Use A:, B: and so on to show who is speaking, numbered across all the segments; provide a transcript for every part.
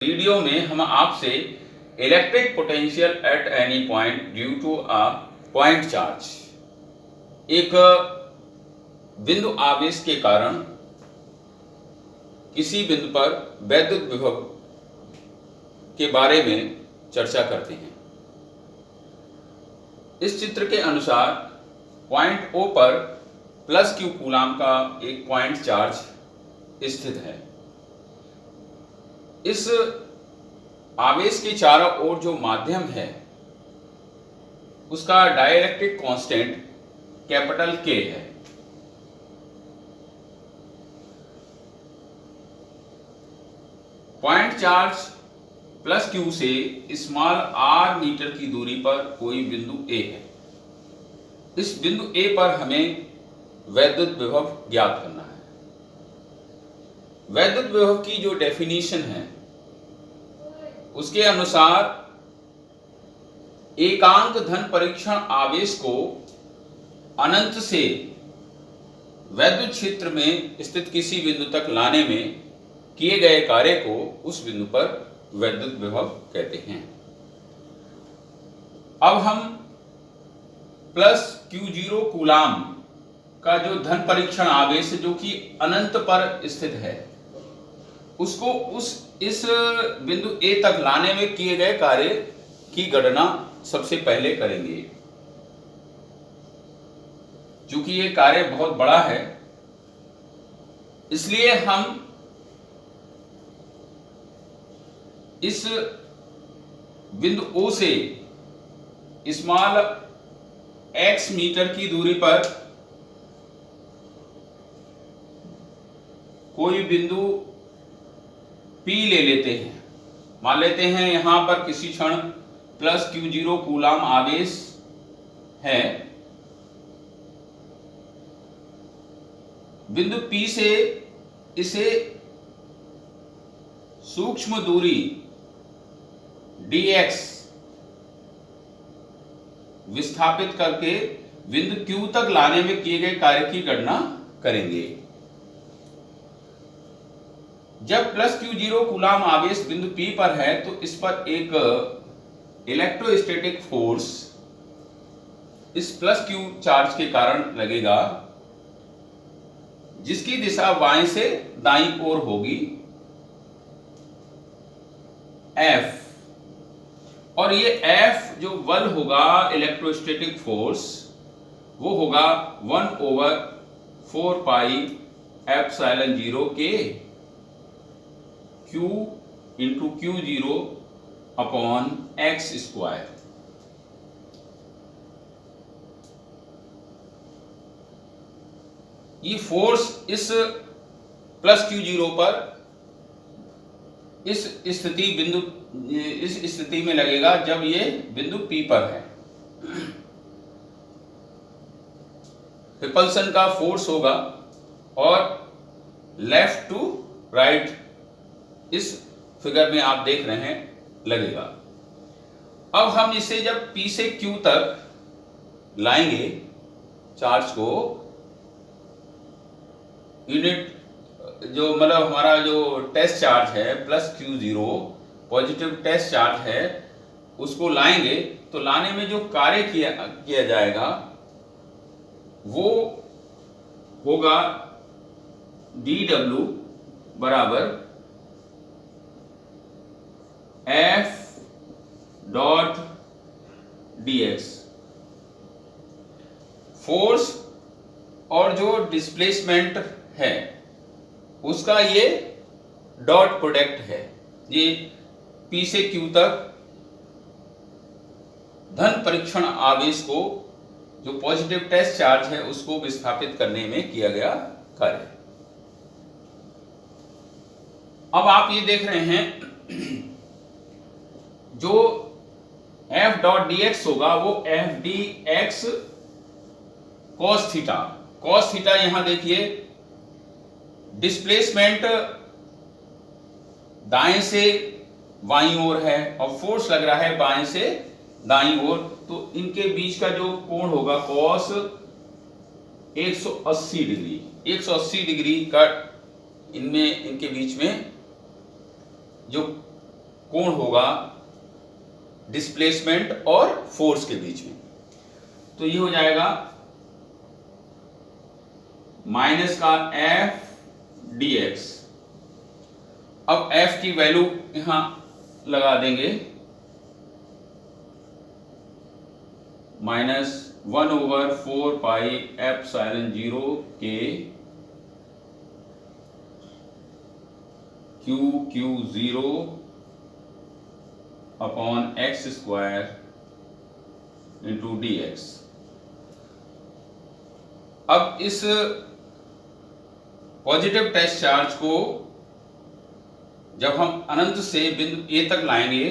A: Video में हम आपसे electric potential at any point due to a point charge, एक बिंदु आवेश के कारण किसी बिंदु पर वैद्युत विभव के बारे में चर्चा करते हैं। इस चित्र के अनुसार पॉइंट O पर प्लस Q कूलाम का एक पॉइंट चार्ज स्थित है। इस आवेश के चारों ओर जो माध्यम है उसका डाइलेक्ट्रिक कांस्टेंट कैपिटल K है। पॉइंट चार्ज प्लस Q से स्मॉल r मीटर की दूरी पर कोई बिंदु A है। इस बिंदु A पर हमें वैद्युत विभव ज्ञात करना है। वैद्युत विभव की जो डेफिनेशन है उसके अनुसार एकांक धन परीक्षण आवेश को अनंत से वैद्युत क्षेत्र में स्थित किसी बिंदु तक लाने में किए गए कार्य को उस बिंदु पर वैद्युत विभव कहते हैं। अब हम प्लस Q0 कूलाम का जो धन परीक्षण आवेश जो कि अनंत पर स्थित है उसको इस बिंदु A तक लाने में किए गए कार्य की गणना सबसे पहले करेंगे। चूंकि ये कार्य बहुत बड़ा है इसलिए हम इस बिंदु O से स्मॉल x मीटर की दूरी पर कोई बिंदु P ले लेते हैं। मान लेते हैं यहां पर किसी क्षण प्लस Q0 कूलाम आवेश है। बिंदु P से इसे सूक्ष्म दूरी dx विस्थापित करके बिंदु Q तक लाने में किए गए कार्य की गणना करेंगे। जब प्लस Q0 कूलाम आवेश बिंदु P पर है तो इस पर एक इलेक्ट्रोस्टैटिक फोर्स इस प्लस Q चार्ज के कारण लगेगा जिसकी दिशा बाएं से दाईं ओर होगी F, और ये F जो बल होगा इलेक्ट्रोस्टैटिक फोर्स वो होगा 1/4 पाई एप्सिलॉन 0 के Q into Q0 upon x square. ये फोर्स इस प्लस Q0 पर इस स्थिति में लगेगा जब ये बिंदु P पर है। रिपल्सन का फोर्स होगा और लेफ्ट टू राइट इस फिगर में आप देख रहे हैं लगेगा। अब हम इसे जब P से Q तक लाएंगे चार्ज को, यूनिट जो मतलब हमारा जो टेस्ट चार्ज है plus Q0 positive test charge है उसको लाएंगे तो लाने में जो कार्य किया जाएगा वो होगा dW बराबर F डॉट dx। फोर्स और जो डिस्प्लेसमेंट है उसका ये डॉट प्रोडक्ट है। ये P से Q तक धन परीक्षण आवेश को जो पॉजिटिव टेस्ट चार्ज है उसको विस्थापित करने में किया गया कार्य। अब आप ये देख रहे हैं जो F डॉट dx होगा वो F dx cos theta. cos theta यहां देखिए डिस्प्लेसमेंट दाएं से बाईं ओर है और फोर्स लग रहा है बाएं से दाईं ओर, तो इनके बीच का जो कोण होगा cos 180 डिग्री। 180 डिग्री का इनके बीच में जो कोण होगा डिस्प्लेसमेंट और फोर्स के बीच में। तो ये हो जाएगा माइनस का एफ डी एक्स। अब एफ की वैल्यू यहां लगा देंगे, -1/4πε0 के Q0 upon x² into dx। अब इस पॉजिटिव टेस्ट चार्ज को जब हम अनंत से बिंदु ए तक लाएंगे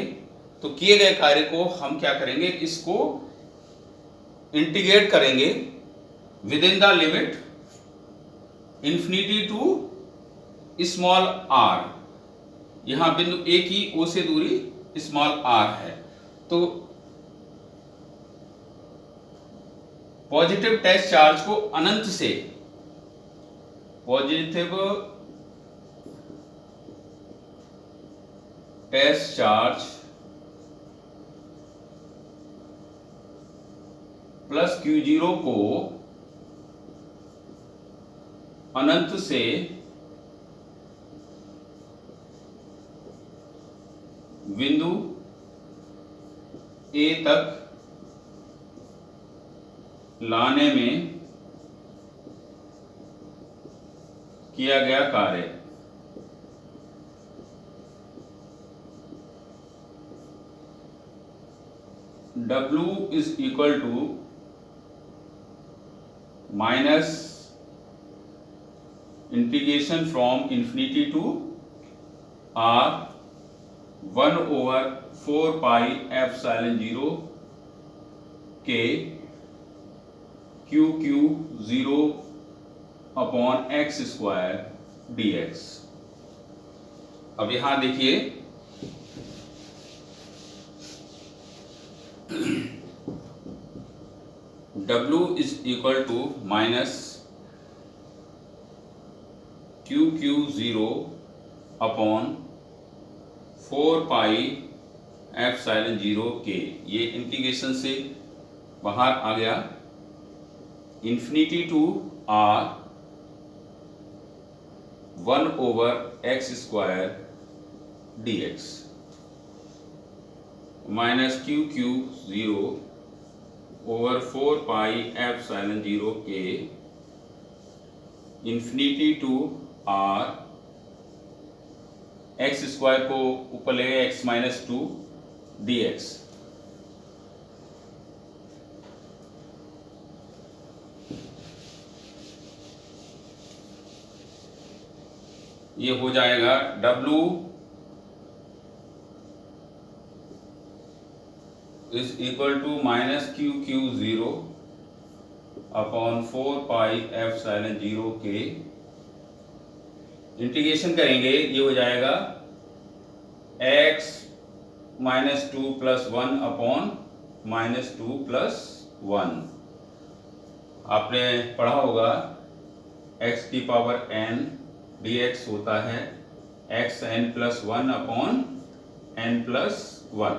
A: तो किए गए कार्य को हम क्या करेंगे, इसको इंटीग्रेट करेंगे within the limit infinity to small R. यहां बिंदु ए की ओ से दूरी स्मॉल आर है। तो पॉजिटिव टेस्ट चार्ज को अनंत से positive test charge plus Q0 को अनंत से बिंदु ए तक लाने में किया गया कार्य W is equal to minus integration from infinity to R 1/4πε0 के Q0 अपॉन x² dx। अब यहां देखिए W is equal to minus Q0 upon 4πε0 के, ये इंटीग्रेशन से बाहर आ गया, infinity to R 1/x² dx minus Q0 over 4πε0 के इंफिनिटी टू R x² को ऊपर ले x - 2 dx। ये हो जाएगा W is equal to minus Q0 upon 4πε0 के इंटीग्रेशन करेंगे, ये हो जाएगा x - 2 + 1 अपॉन -2 + 1। आपने पढ़ा होगा x की पावर n dx होता है xn + 1 अपॉन n + 1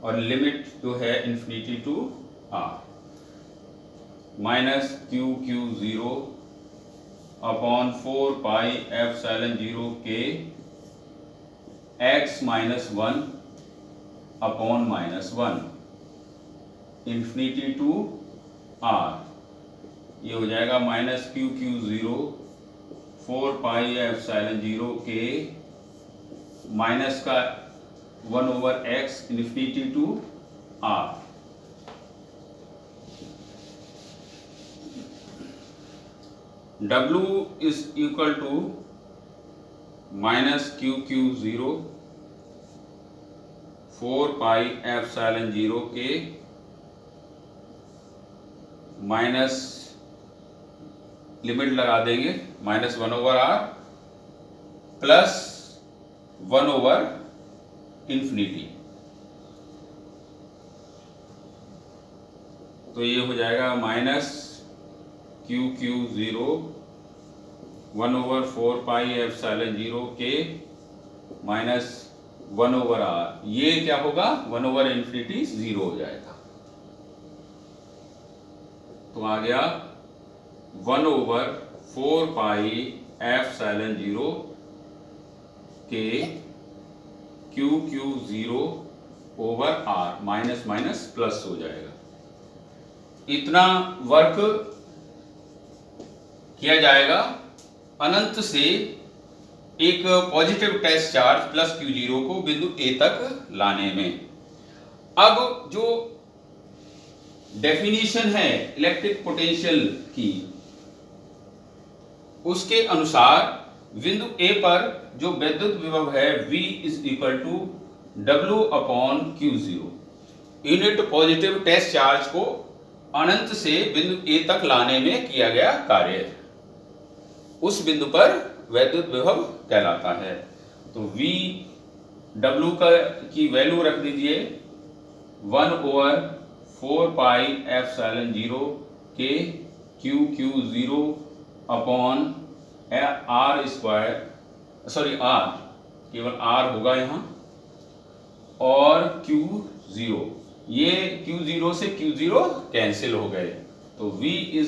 A: और लिमिट जो है infinity to R minus Q0 upon 4πε0 के x - 1 upon -1 infinity to R। ये हो जाएगा माइनस Q0 4πε0 के माइनस का 1/x infinity to R। W is equal to minus Q0 4πε0 के माइनस लिमिट लगा देंगे -1/R प्लस 1/∞। तो ये हो जाएगा माइनस Q0 1/4πε0 के माइनस 1/r, ये क्या होगा 1/∞ 0 हो जाएगा। तो आ गया 1/4πε0 के Q0/r, माइनस माइनस प्लस हो जाएगा। इतना वर्क किया जाएगा अनंत से एक positive test charge plus Q0 को बिंदु A तक लाने में। अब जो डेफिनेशन है इलेक्ट्रिक पोटेंशियल की, उसके अनुसार बिंदु A पर जो विद्युत विभव है V = W/Q0, unit positive test charge को अनंत से बिंदु A तक लाने में किया गया कार्य उस बिंदु पर विद्युत विभव कहलाता है। तो V W की वैल्यू रख दीजिए 1/4πε0 के Q0/r², केवल R होगा यहाँ, और Q0, ये Q0 से Q0 कैंसिल हो गए। तो V =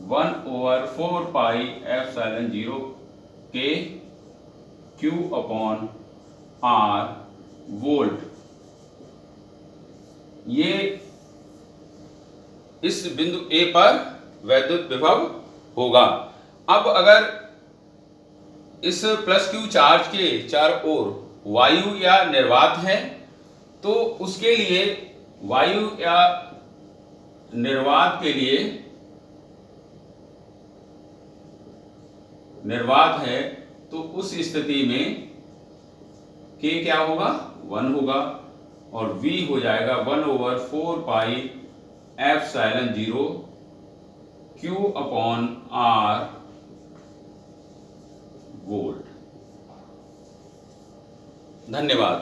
A: 1/4πε0 के Q/R वोल्ट, ये इस बिंदु A पर वैद्युत विभव होगा। अब अगर इस प्लस Q चार्ज के चारों ओर वायु या निर्वात है, तो उसके लिए वायु या निर्वात के लिए निर्वात है, तो उस स्थिति में K क्या होगा 1 होगा, और V हो जाएगा 1/4πε0 Q/R वोल्ट। धन्यवाद।